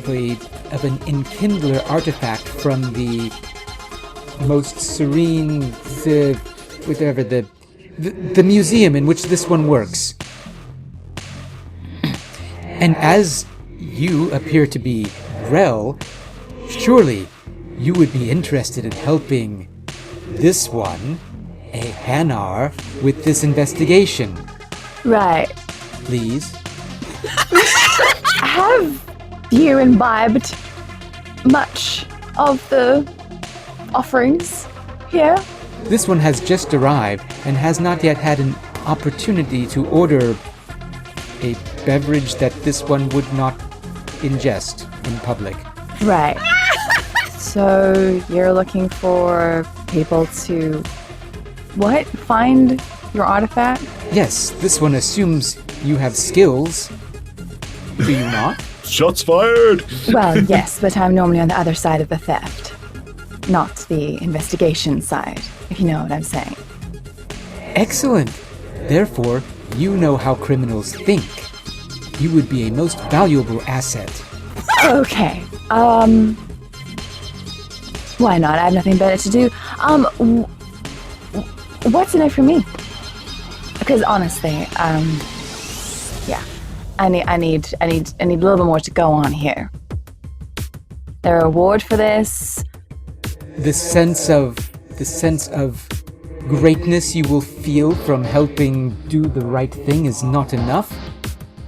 of an enkindler artifact from the most serene, the museum in which this one works. And as you appear to be drell, surely you would be interested in helping this one, a Hanar, with this investigation. Right. Please. Have you imbibed much of the offerings here? This one has just arrived and has not yet had an opportunity to order a beverage that this one would not ingest in public. Right. So you're looking for people to, what? Find your artifact? Yes, this one assumes you have skills. Do you not? Shots fired! Well, yes, but I'm normally on the other side of the theft, not the investigation side, if you know what I'm saying. Excellent. Therefore, you know how criminals think. You would be a most valuable asset. Okay, Why not? I have nothing better to do. What's in it for me? Because honestly, yeah, I need a little bit more to go on here. There a reward for this? The sense of greatness you will feel from helping do the right thing is not enough?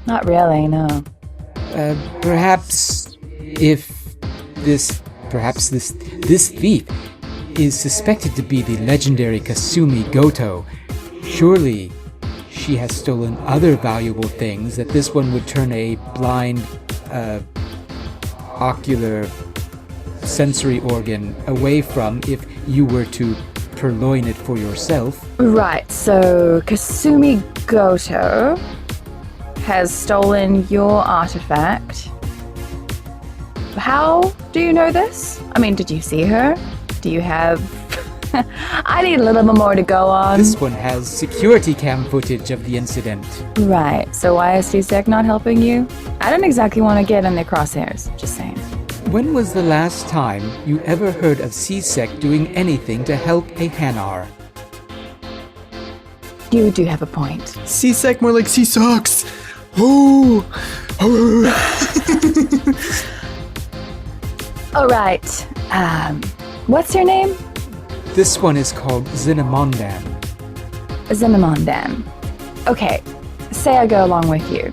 Not really, no. Perhaps this thief is suspected to be the legendary Kasumi Goto. Surely she has stolen other valuable things that this one would turn a blind, ocular sensory organ away from if you were to purloin it for yourself. Right, so Kasumi Goto has stolen your artifact. How do you know this? I mean, did you see her? Do you have... I need a little bit more to go on. This one has security cam footage of the incident. Right, so why is CSEC not helping you? I don't exactly want to get in their crosshairs, just saying. When was the last time you ever heard of CSEC doing anything to help a Hanar? You do have a point. C-Sec more like C-Sucks. Ooh. All right, what's your name? This one is called Zynamondan. Zynamondan. Okay, say I go along with you.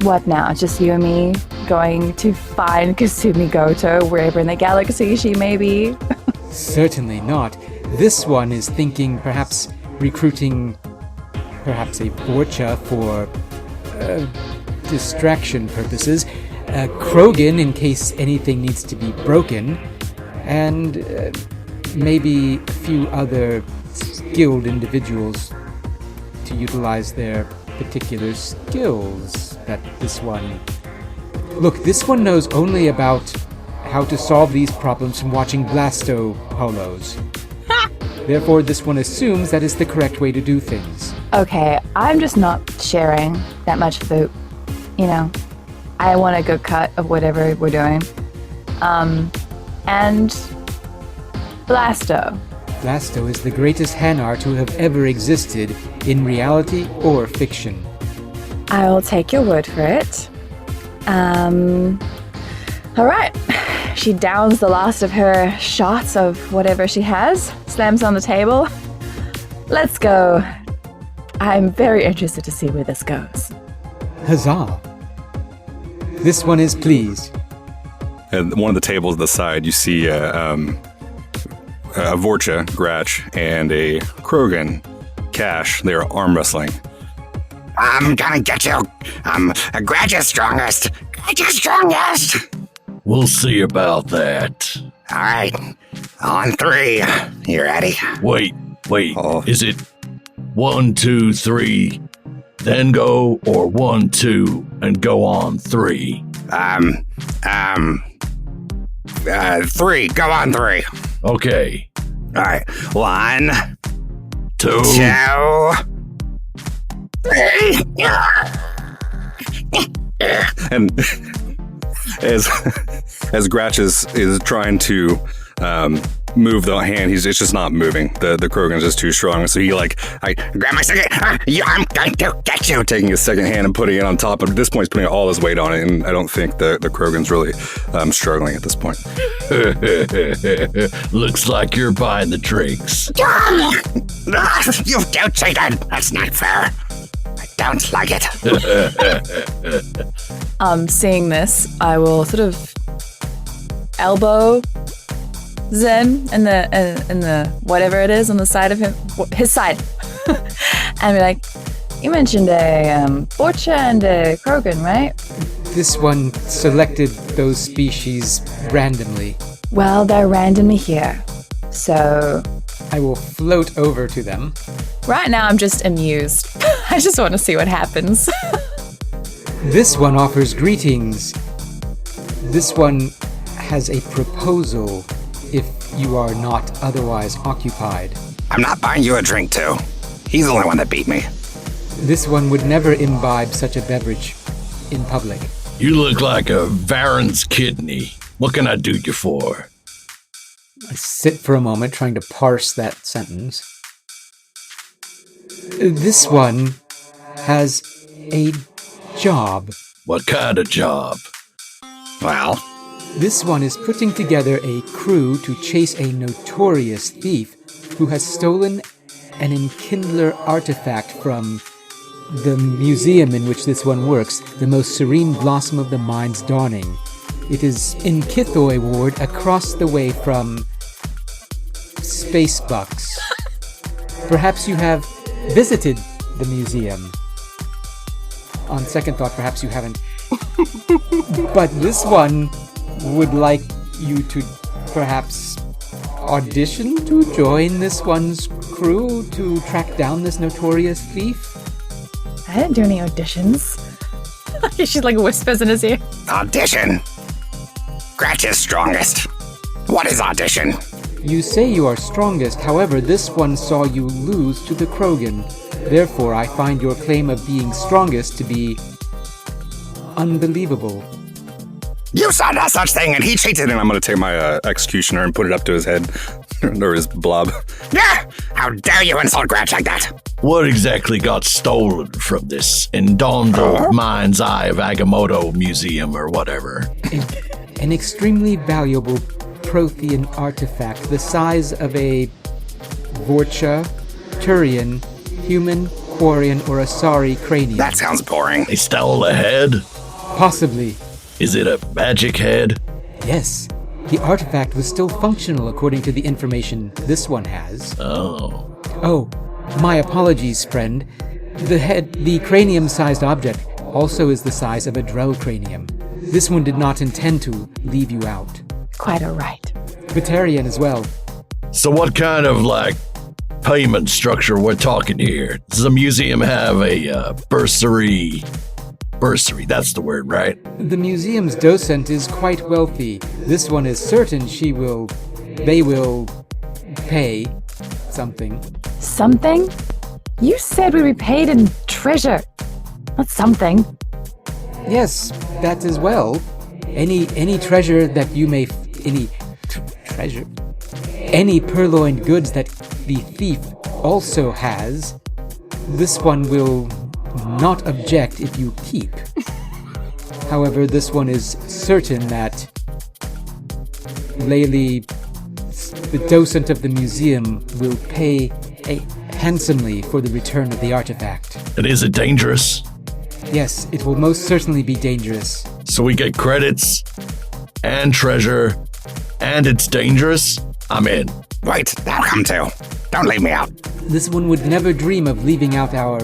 What now, just you and me going to find Kasumi Goto wherever in the galaxy she may be? Certainly not. This one is thinking perhaps recruiting perhaps a vorcha for distraction purposes, a krogan in case anything needs to be broken, and maybe a few other skilled individuals to utilize their particular skills that this one... Look, this one knows only about how to solve these problems from watching Blasto holos. Therefore, this one assumes that is the correct way to do things. Okay, I'm just not sharing that much food. You know, I want a good cut of whatever we're doing. And Blasto. Blasto is the greatest Hanar to have ever existed in reality or fiction. I will take your word for it. All right. She downs the last of her shots of whatever she has, slams on the table. Let's go. I'm very interested to see where this goes. Huzzah! This one is pleased. At one of the tables at the side, you see a vorcha, Gratch, and a krogan, Kache. They are arm wrestling. I'm gonna get you. Gratch is strongest. Gratch is strongest. We'll see about that. All right. On 3. You ready? Wait. Oh. Is it 1, 2, 3, then go, or 1, 2, and go on 3? 3. Go on 3. Okay. All right. 1, 2. 3. And as Gratch is trying to move the hand, it's just not moving. The krogan's just too strong. So he I Grab my second. I'm going to get you. taking his second hand and putting it on top. But at this point, he's putting all his weight on it, and I don't think the krogan's really struggling at this point. Looks like you're buying the drinks. You don't say that. That's not fair. I don't like it. Seeing this, I will sort of elbow Zen in the whatever it is on the side of his side, and be like, "You mentioned a vorcha and a krogan, right?" This one selected those species randomly. Well, they're randomly here, so I will float over to them. right now I'm just amused. I just want to see what happens. This one offers greetings. This one has a proposal if you are not otherwise occupied. I'm not buying you a drink, too. He's the only one that beat me. This one would never imbibe such a beverage in public. You look like a Varen's kidney. What can I do you for? I sit for a moment trying to parse that sentence. This one has a job. What kind of job? Well, This one is putting together a crew to chase a notorious thief who has stolen an enkindler artifact from the museum in which this one works, the most serene blossom of the mind's dawning. It is in Kithoy Ward, across the way from Spacebucks. Perhaps you have visited the museum. On second thought, perhaps you haven't. But this one would like you to perhaps audition to join this one's crew to track down this notorious thief? I didn't do any auditions. She like whispers in his ear. audition. Gratch is strongest. What is audition? You say you are strongest, however, this one saw you lose to the krogan. Therefore, I find your claim of being strongest to be unbelievable. You saw no such thing, and he cheated. And I'm going to take my executioner and put it up to his head, or his blob. Yeah! How dare you insult Gratch like that? What exactly got stolen from this Indondo Mind's Eye of Agamotto Museum or whatever? An extremely valuable Prothean artifact the size of a vorcha, Turian, human, Quarian, or Asari cranium. That sounds boring. They stole a head? Possibly. Is it a magic head? Yes. The artifact was still functional according to the information this one has. Oh. Oh, my apologies, friend. The cranium-sized object also is the size of a drell cranium. This one did not intend to leave you out. Quite all right. Batarian as well. So what kind of, payment structure we're talking here? Does the museum have a bursary? Bursary, that's the word, right? The museum's docent is quite wealthy. This one is certain they will pay something. Something? You said we'd be paid in treasure, not something. Yes, that as well. Any treasure that you may... treasure? Any purloined goods that the thief also has, this one will not object if you keep. However, this one is certain that Layli, the docent of the museum, will pay handsomely for the return of the artifact. And is it dangerous? Yes, it will most certainly be dangerous. So we get credits and treasure, and it's dangerous? I'm in. Wait, that'll come too. Don't leave me out. This one would never dream of leaving out our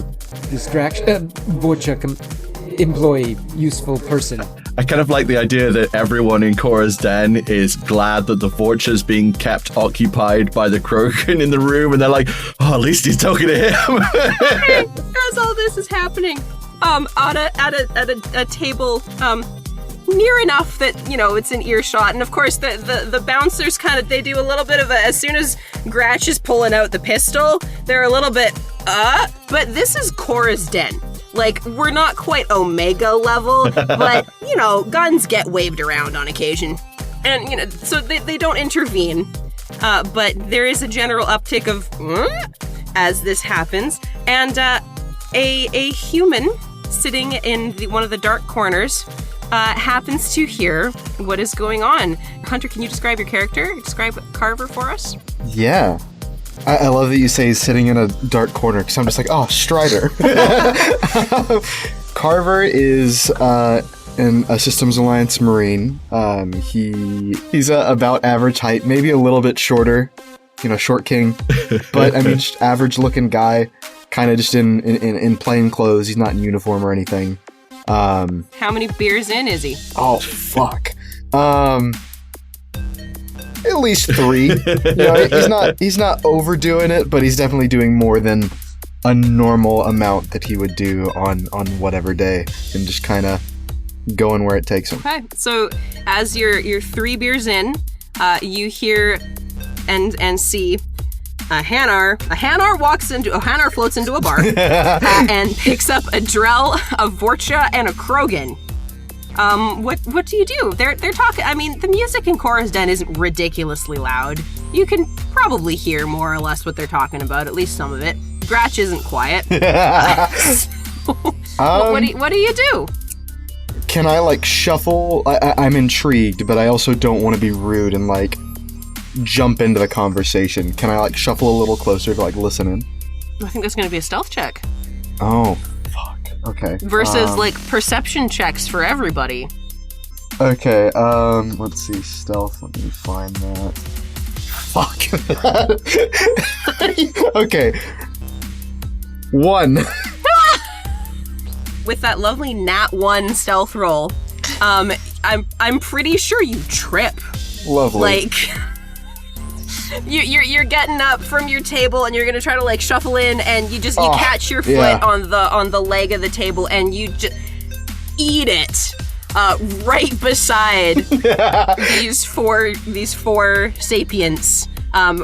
vorcha employee, useful person. I kind of like the idea that everyone in Cora's den is glad that the vorcha's being kept occupied by the krogan in the room, and they're like, oh, at least he's talking to him. As all this is happening, at a table, near enough that, it's an earshot. And of course, the bouncers they do a little bit of as soon as Gratch is pulling out the pistol, they're a little bit, but this is Cora's den. We're not quite Omega level, but, guns get waved around on occasion. And, so they don't intervene. But there is a general uptick of, as this happens. And a human sitting in one of the dark corners happens to hear what is going on. Hunter, can you describe your character? Describe Carver for us? Yeah. I love that you say he's sitting in a dark corner, because I'm just like, oh, Strider. Carver is a Systems Alliance Marine. He's about average height, maybe a little bit shorter, short king. But, just average looking guy, kind of just in plain clothes. He's not in uniform or anything. How many beers in is he? Oh, fuck. At least 3. He's not overdoing it, but he's definitely doing more than a normal amount that he would do on whatever day, and just kind of going where it takes him. Okay, so as you're 3 beers in, you hear and see a Hanar floats into a bar and picks up a drell, a vorcha, and a krogan. What do you do? They're talking. I mean, the music in Cora's Den isn't ridiculously loud. You can probably hear more or less what they're talking about, at least some of it. Gratch isn't quiet. What do you do? Can I, like, shuffle? I'm intrigued, but I also don't want to be rude and, like, jump into the conversation. Can I, like, shuffle a little closer to, like, listen in? I think that's going to be a stealth check. Oh, fuck. Okay. Versus, like, perception checks for everybody. Okay, let's see. Stealth, let me find that. Fuck. Okay. 1. With that lovely nat 1 stealth roll, I'm pretty sure you trip. Lovely. Like, you're getting up from your table and you're gonna try to like shuffle in, and you catch your foot on the leg of the table and you just eat it right beside these four sapients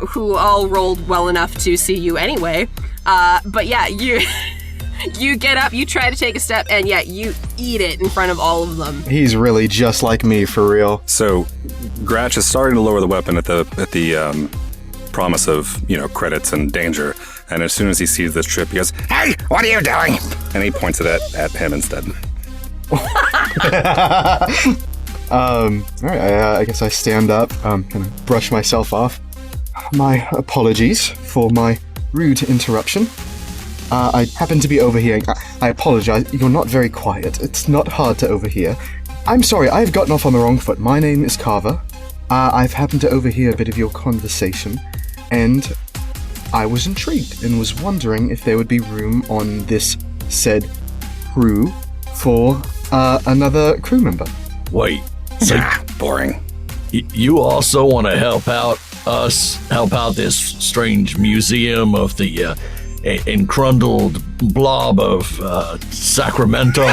who all rolled well enough to see you anyway. But yeah, you get up, you try to take a step, and yeah, you eat it in front of all of them. He's really just like me, for real. So, Gratch is starting to lower the weapon at the promise of, credits and danger. And as soon as he sees this trip, he goes, Hey, what are you doing? and he points it at him instead. Alright, I guess I stand up, kind of brush myself off. My apologies for my rude interruption. I happen to be overhearing. I apologize, you're not very quiet. It's not hard to overhear. I'm sorry, I've gotten off on the wrong foot. My name is Carver. I've happened to overhear a bit of your conversation, and I was intrigued and was wondering if there would be room on this said crew for another crew member. Wait, so Boring. you also want to help out this strange museum of the encrundled blob of Sacramento?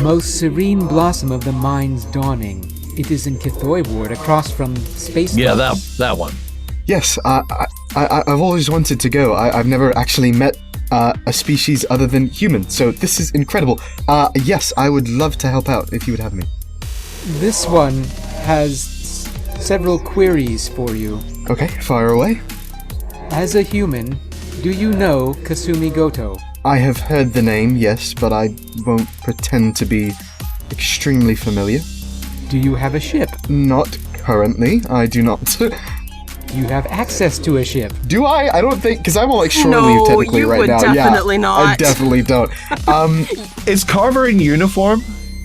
Most serene blossom of the mind's dawning. It is in Kithoy Ward, across from Space. Yeah, that one. Yes, I've always wanted to go. I've never actually met a species other than human, so this is incredible. Yes, I would love to help out if you would have me. This one has several queries for you. Okay, fire away. As a human, do you know Kasumi Goto? I have heard the name, yes, but I won't pretend to be extremely familiar. Do you have a ship? Not currently, I do not. You have access to a ship. Do I? I don't think, because I'm on like shore leave technically right now. No, you would definitely not. I definitely don't. Is Carver in uniform?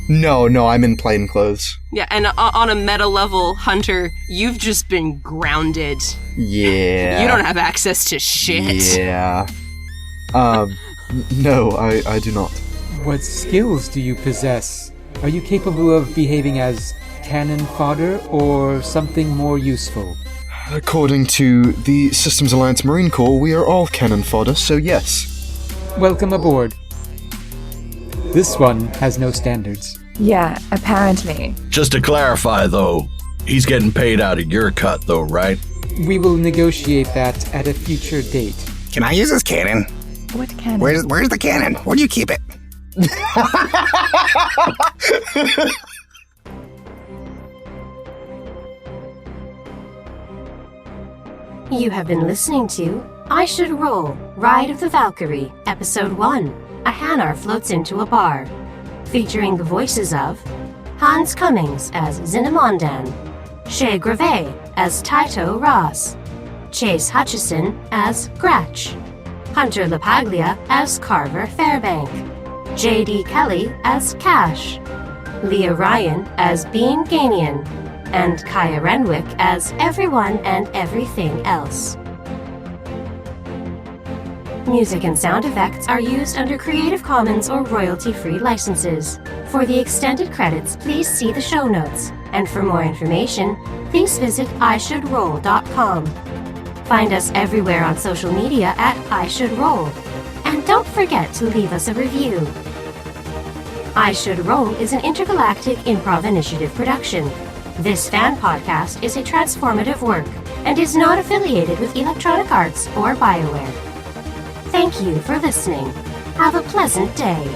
No, I'm in plain clothes. Yeah, and on a meta level, Hunter, you've just been grounded. Yeah. You don't have access to shit. Yeah. No, I do not. What skills do you possess? Are you capable of behaving as cannon fodder or something more useful? According to the Systems Alliance Marine Corps, we are all cannon fodder, so yes. Welcome aboard. This one has no standards. Yeah, apparently. Just to clarify, though, he's getting paid out of your cut, though, right? We will negotiate that at a future date. Can I use this cannon? What cannon? Where's the cannon? Where do you keep it? You have been listening to I Should Roll, Ride of the Valkyrie, Episode 1. A Hanar floats into a bar. Featuring the voices of Hans Cummings as Zynamondan, Grové as Titoh Raas, Chase Hutchison as Gratch, Hunter LaPaglia as Carver Fairbank, J.D. Kelly as Kache, Leah Ryan as Bean Gainian, and Kaya Renwick as everyone and everything else. Music and sound effects are used under Creative Commons or royalty-free licenses. For the extended credits, please see the show notes. And for more information, please visit ishouldroll.com. Find us everywhere on social media at ishouldroll. And don't forget to leave us a review. I Should Roll is an Intergalactic Improv Initiative production. This fan podcast is a transformative work and is not affiliated with Electronic Arts or BioWare. Thank you for listening. Have a pleasant day.